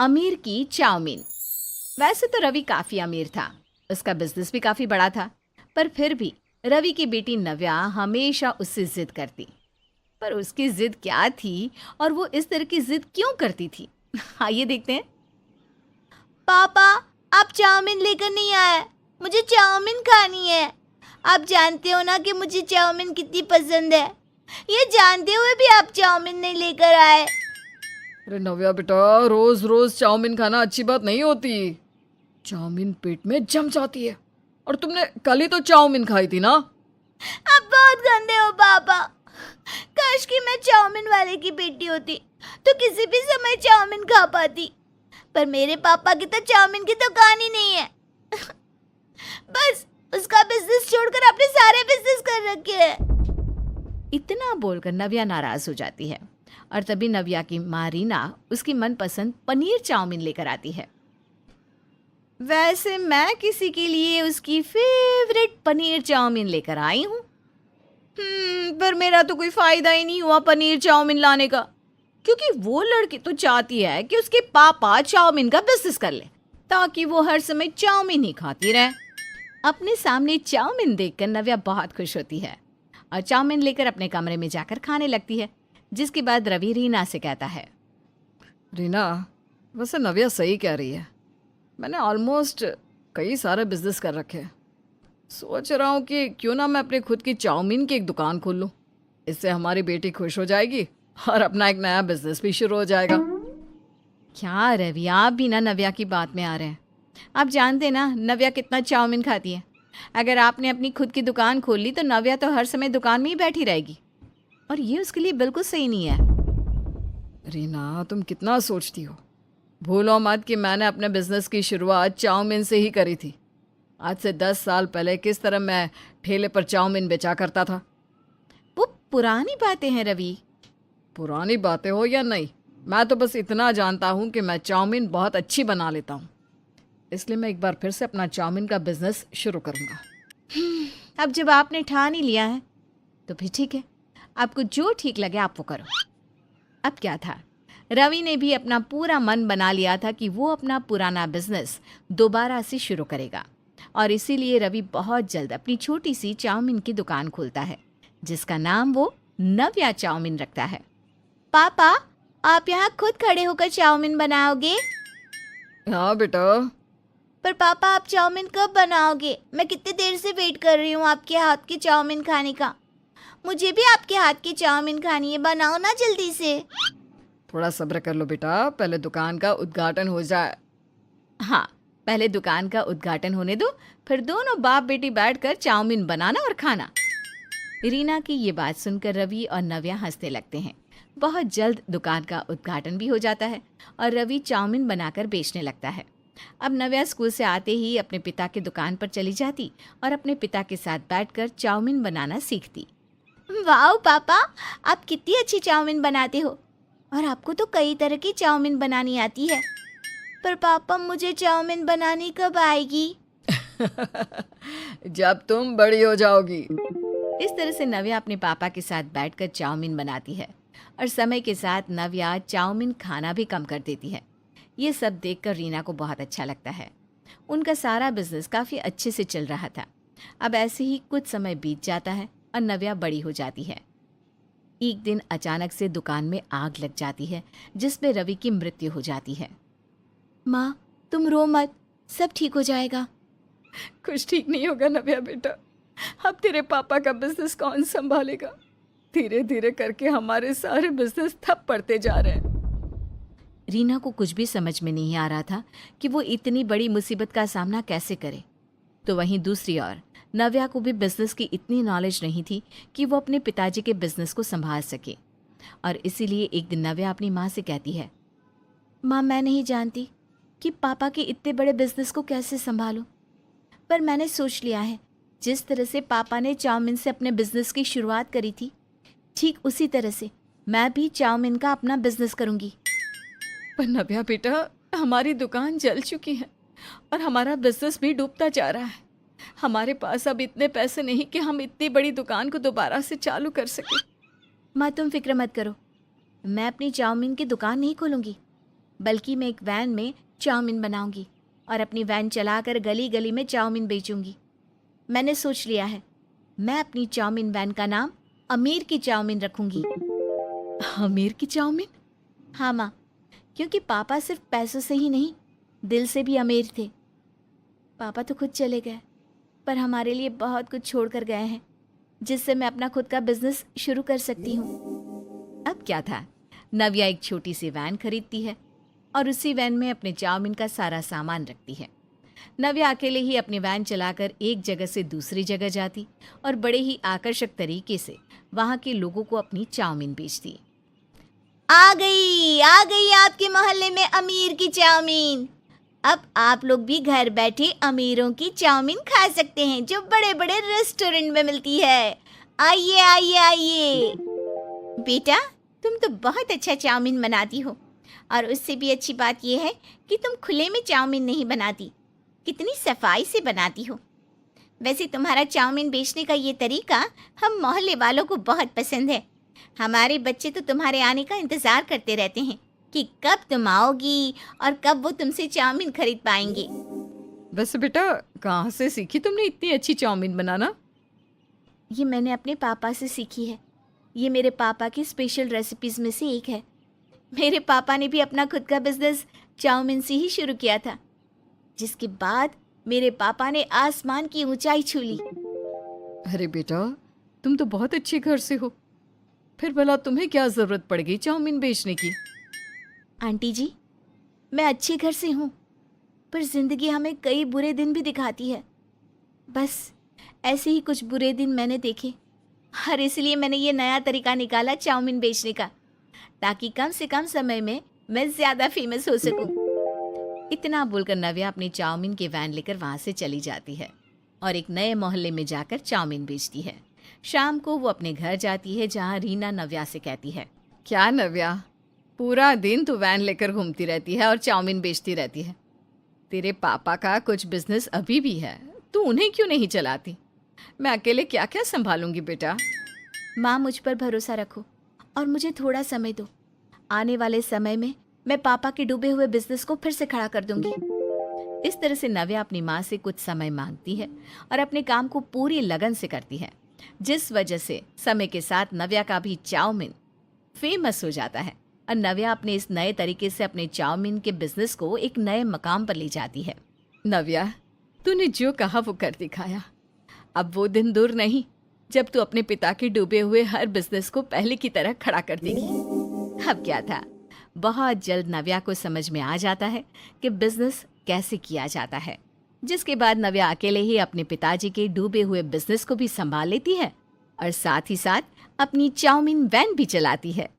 अमीर की चाउमीन। वैसे तो रवि काफी अमीर था, उसका बिजनेस भी काफी बड़ा था, पर फिर भी रवि की बेटी नव्या हमेशा उससे जिद करती। पर उसकी जिद क्या थी और वो इस तरह की जिद क्यों करती थी? आइए देखते हैं। पापा, आप चाउमीन लेकर नहीं आए। मुझे चाउमीन खानी है। आप जानते हो ना कि मुझे चाउमीन कितनी पसंद है। ये जानते हुए भी आप चाउमीन नहीं लेकर आए। अरे नव्या बेटा, रोज रोज चाउमीन खाना अच्छी बात नहीं होती। चाउमीन पेट में जम जाती है। और तुमने कल ही तो चाउमीन खाई थी ना। आप बहुत गंदे हो पापा। काश कि मैं चाउमीन वाले की बेटी होती तो किसी भी समय चाउमीन खा पाती। पर मेरे पापा की तो चाउमीन की दुकान ही नहीं है। बस उसका बिजनेस छोड़कर अपने सारे बिजनेस कर रखे हैं। इतना बोलकर नव्या नाराज हो जाती है और तभी नव्या की माँ रीना उसकी मनपसंद पनीर चाउमीन लेकर आती है। वैसे मैं किसी के लिए उसकी फेवरेट पनीर चाउमीन लेकर आई हूँ। पर मेरा तो कोई फायदा ही नहीं हुआ पनीर चाउमीन लाने का, क्योंकि वो लड़की तो चाहती है कि उसके पापा चाउमीन का बिजनेस कर ले ताकि वो हर समय चाउमीन ही खाती रहे। अपने सामने चाउमीन देखकर नव्या बहुत खुश होती है और चाउमीन लेकर अपने कमरे में जाकर खाने लगती है, जिसके बाद रवि रीना से कहता है। रीना, वैसे नव्या सही कह रही है। मैंने ऑलमोस्ट कई सारे बिजनेस कर रखे हैं। सोच रहा हूँ कि क्यों ना मैं अपने खुद की चाउमीन की एक दुकान खोल लूँ। इससे हमारी बेटी खुश हो जाएगी और अपना एक नया बिजनेस भी शुरू हो जाएगा। क्या रवि, आप भी ना नव्या की बात में आ रहे हैं। आप जानते ना नव्या कितना चाउमीन खाती है। अगर आपने अपनी खुद की दुकान खोल ली तो नव्या तो हर समय दुकान में ही बैठी रहेगी और ये उसके लिए बिल्कुल सही नहीं है। रीना, तुम कितना सोचती हो। भूलो मत कि मैंने अपने बिजनेस की शुरुआत चाउमीन से ही करी थी। आज से 10 साल पहले किस तरह मैं ठेले पर चाउमीन बेचा करता था। वो पुरानी बातें हैं रवि। पुरानी बातें हो या नहीं, मैं तो बस इतना जानता हूँ कि मैं चाउमीन बहुत अच्छी बना लेता हूँ। इसलिए मैं एक बार फिर से अपना चाउमीन का बिजनेस शुरू करूँगा। अब जब आपने ठान ही लिया है तो फिर ठीक है, आपको जो ठीक लगे आप वो करो। अब क्या था, रवि ने भी अपना पूरा मन बना लिया था कि वो अपना पुराना बिजनेस दोबारा से शुरू करेगा और इसीलिए रवि बहुत जल्द अपनी छोटी सी चाउमीन की दुकान खोलता है, जिसका नाम वो नव्या चाउमीन रखता है। पापा, आप यहाँ खुद खड़े होकर चाउमीन बनाओगे? हाँ बेटा। पर पापा, आप चाउमीन कब बनाओगे? मैं कितनी देर से वेट कर रही हूँ आपके हाथ की चाउमीन खाने का। मुझे भी आपके हाथ की चाउमीन खानी है, बनाओ ना जल्दी से। थोड़ा सब्र कर लो बेटा, पहले दुकान का उद्घाटन हो जाए। हाँ, पहले दुकान का उद्घाटन होने दो, फिर दोनों बाप बेटी बैठकर चाउमीन बनाना और खाना। रीना की ये बात सुनकर रवि और नव्या हंसने लगते हैं। बहुत जल्द दुकान का उद्घाटन भी हो जाता है और रवि चाउमीन बनाकर बेचने लगता है। अब नव्या स्कूल से आते ही अपने पिता की दुकान पर चली जाती और अपने पिता के साथ बैठकर चाउमीन बनाना सीखती। वाह पापा, आप कितनी अच्छी चाउमीन बनाते हो और आपको तो कई तरह की चाउमीन बनानी आती है। पर पापा, मुझे चाउमीन बनानी कब आएगी? जब तुम बड़ी हो जाओगी। इस तरह से नव्या अपने पापा के साथ बैठकर चाउमीन बनाती है और समय के साथ नव्या चाउमीन खाना भी कम कर देती है। ये सब देखकर रीना को बहुत अच्छा लगता है। उनका सारा बिजनेस काफ़ी अच्छे से चल रहा था। अब ऐसे ही कुछ समय बीत जाता है और नव्या बड़ी हो जाती है। एक दिन अचानक से दुकान में आग लग जाती है, जिसमें रवि की मृत्यु हो जाती है। माँ, तुम रो मत, सब ठीक हो जाएगा। कुछ ठीक नहीं होगा नव्या बेटा। अब तेरे पापा का बिजनेस कौन संभालेगा? धीरे धीरे करके हमारे सारे बिजनेस ठप पड़ते जा रहे हैं। रीना को कुछ भी समझ में नहीं आ रहा था कि वो इतनी बड़ी मुसीबत का सामना कैसे करे। तो वहीं दूसरी ओर नव्या को भी बिजनेस की इतनी नॉलेज नहीं थी कि वो अपने पिताजी के बिजनेस को संभाल सके और इसीलिए एक दिन नव्या अपनी माँ से कहती है, माँ, मैं नहीं जानती कि पापा के इतने बड़े बिजनेस को कैसे संभालूं, पर मैंने सोच लिया है जिस तरह से पापा ने चाउमीन से अपने बिजनेस की शुरुआत करी थी, ठीक उसी तरह से मैं भी चाउमीन का अपना बिजनेस करूंगी। पर नव्या बेटा, हमारी दुकान जल चुकी है और हमारा बिजनेस भी डूबता जा रहा है। हमारे पास अब इतने पैसे नहीं कि हम इतनी बड़ी दुकान को दोबारा से चालू कर सके। माँ, तुम फिक्र मत करो, मैं अपनी चाउमीन की दुकान नहीं खोलूंगी। बल्कि मैं एक वैन में चाउमीन बनाऊंगी और अपनी वैन चलाकर गली गली में चाउमीन बेचूंगी। मैंने सोच लिया है, मैं अपनी चाउमीन वैन का नाम अमीर की चाउमीन रखूंगी। अमीर की चाउमीन? हाँ माँ, क्योंकि पापा सिर्फ पैसों से ही नहीं, दिल से भी अमीर थे। पापा तो खुद चले गए, पर हमारे लिए बहुत कुछ छोड़ कर गए हैं, जिससे मैं अपना खुद का बिजनेस शुरू कर सकती हूँ। अब क्या था, नव्या एक छोटी सी वैन खरीदती है और उसी वैन में अपने चाउमीन का सारा सामान रखती है। नव्या अकेले ही अपनी वैन चलाकर एक जगह से दूसरी जगह जाती और बड़े ही आकर्षक तरीके से वहाँ के लोगों को अपनी चाउमीन बेचती। आ गई आपके मोहल्ले में अमीर की चाउमीन। अब आप लोग भी घर बैठे अमीरों की चाउमीन खा सकते हैं, जो बड़े बड़े रेस्टोरेंट में मिलती है। आइए आइए आइए। बेटा, तुम तो बहुत अच्छा चाउमीन बनाती हो, और उससे भी अच्छी बात यह है कि तुम खुले में चाउमीन नहीं बनाती, कितनी सफाई से बनाती हो। वैसे तुम्हारा चाउमीन बेचने का ये तरीका हम मोहल्ले वालों को बहुत पसंद है। हमारे बच्चे तो तुम्हारे आने का इंतज़ार करते रहते हैं कि कब तुम आओगी और कब वो तुमसे चाउमीन खरीद पाएंगे। वैसे बेटा, कहाँ से सीखी तुमने इतनी अच्छी चाउमीन बनाना? ये मैंने अपने पापा से सीखी है। ये मेरे पापा की स्पेशल रेसिपीज़ में से एक है। मेरे पापा ने भी अपना खुद का बिजनेस चाउमीन से ही शुरू किया था, जिसके बाद मेरे पापा ने आसमान की ऊंचाई छू ली। अरे बेटा, तुम तो बहुत अच्छे घर से हो, फिर भला तुम्हें क्या ज़रूरत पड़ गई चाउमीन बेचने की? आंटी जी, मैं अच्छे घर से हूँ, पर ज़िंदगी हमें कई बुरे दिन भी दिखाती है। बस ऐसे ही कुछ बुरे दिन मैंने देखे, और इसलिए मैंने ये नया तरीका निकाला चाउमीन बेचने का, ताकि कम से कम समय में मैं ज़्यादा फेमस हो सकूं। इतना बोलकर नव्या अपनी चाउमीन की वैन लेकर वहाँ से चली जाती है और एक नए मोहल्ले में जाकर चाउमीन बेचती है। शाम को वो अपने घर जाती है, जहाँ रीना नव्या से कहती है, क्या नव्या, पूरा दिन तू वैन लेकर घूमती रहती है और चाउमीन बेचती रहती है। तेरे पापा का कुछ बिजनेस अभी भी है, तू उन्हें क्यों नहीं चलाती? मैं अकेले क्या क्या संभालूंगी बेटा। माँ, मुझ पर भरोसा रखो और मुझे थोड़ा समय दो। आने वाले समय में मैं पापा के डूबे हुए बिजनेस को फिर से खड़ा कर दूंगी। इस तरह से नव्या अपनी माँ से कुछ समय मांगती है और अपने काम को पूरी लगन से करती है, जिस वजह से समय के साथ नव्या का भी चाउमीन फेमस हो जाता है और नव्या अपने इस नए तरीके से अपने चाउमीन के बिजनेस को एक नए मकाम पर ले जाती है। नव्या, तूने जो कहा वो कर दिखाया। अब वो दिन दूर नहीं जब तू अपने पिता के डूबे हुए हर बिजनेस को पहले की तरह खड़ा कर देगी। अब क्या था, बहुत जल्द नव्या को समझ में आ जाता है कि बिजनेस कैसे किया जाता है, जिसके बाद नव्या अकेले ही अपने पिताजी के डूबे हुए बिजनेस को भी संभाल लेती है और साथ ही साथ अपनी चाउमीन वैन भी चलाती है।